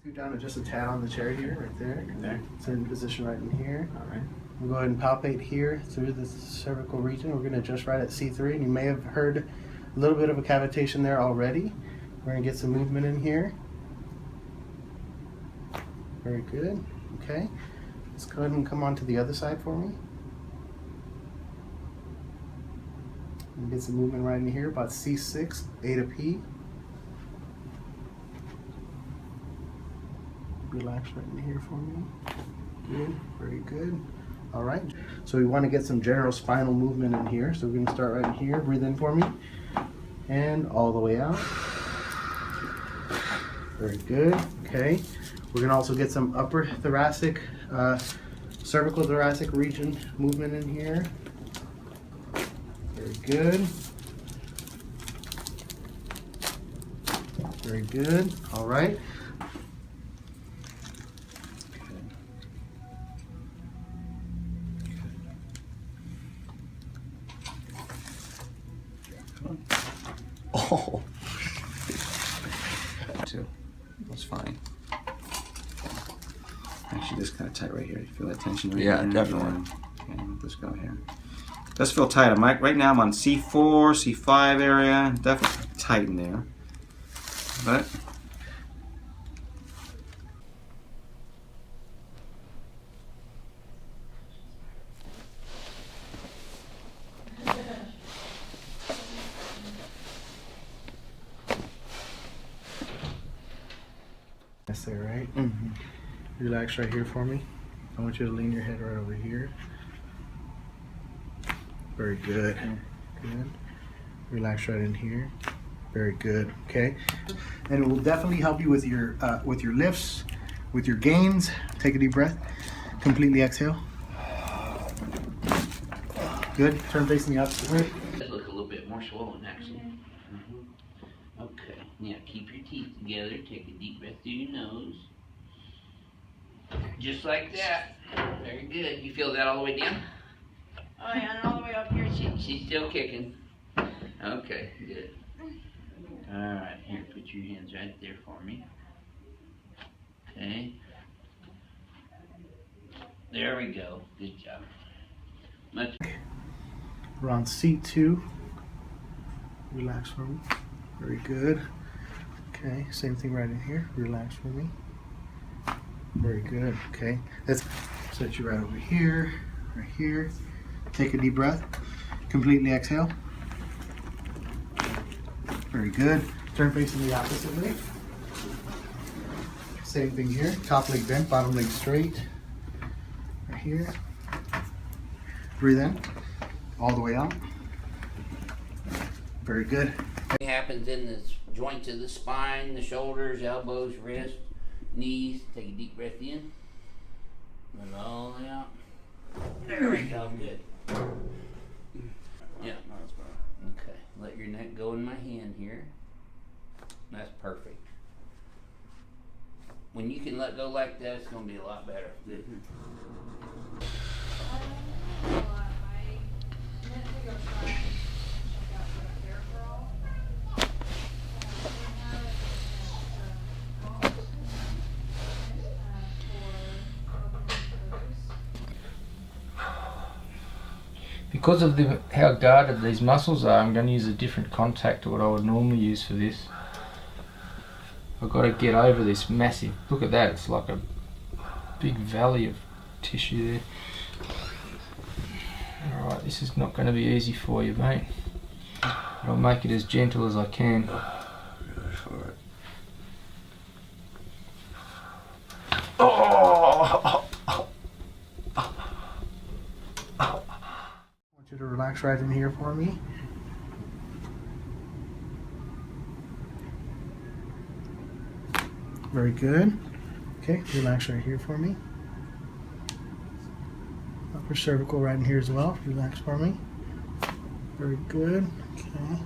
Scoot down just a tad on the chair here, right there. There. It's in position right in here. All right. We'll go ahead and palpate here through the cervical region. We're going to adjust right at C3, and you may have heard a little bit of a cavitation there already. We're going to get some movement in here. Very good. Okay. Let's go ahead and come on to the other side for me. And get some movement right in here, about C6, A to P. Relax right in here for me. Good, very good. All right, so we want to get some general spinal movement in here. So we're going to start right in here. Breathe in for me. And all the way out. Very good, okay. We're going to also get some upper thoracic, cervical thoracic region movement in here. Very good. Very good, all right. Oh, too. That's fine. Actually, this kind of tight right here. You feel that tension right here? Yeah, definitely. Okay, let's go here. Does feel tight. Right now I'm on C4, C5 area. Definitely tight in there. But That's there, right? Mm-hmm. Relax right here for me. I want you to lean your head right over here. Very good. Good. Relax right in here. Very good. Okay. And it will definitely help you with your lifts, with your gains. Take a deep breath. Completely exhale. Good. Turn facing the opposite way. It look a little bit more swollen, actually. Okay, now keep your teeth together. Take a deep breath through your nose. Just like that. Very good. You feel that all the way down? Oh yeah, and all the way up here. She's still kicking. Okay, good. Alright, here, put your hands right there for me. Okay. There we go. Good job. We're on C2. Relax for me. Very good. Okay, same thing right in here. Relax for me. Very good. Okay, let's set you right over here, right here. Take a deep breath. Completely exhale. Very good. Turn facing the opposite way. Same thing here. Top leg bent, bottom leg straight. Right here. Breathe in. All the way out. Very good. It happens in the joints of the spine, the shoulders, elbows, wrists, knees. Take a deep breath in. And all the way out. There we go. Good. Yeah. Okay. Let your neck go in my hand here. That's perfect. When you can let go like that, it's going to be a lot better. Good. Because of how guarded these muscles are, I'm going to use a different contact to what I would normally use for this. I've got to get over this massive, look at that, it's like a big valley of tissue there. Alright, this is not going to be easy for you, mate. But I'll make it as gentle as I can. Oh! I want you to relax right in here for me. Very good. Okay, relax right here for me. Upper cervical right in here as well. Relax for me. Very good. Okay.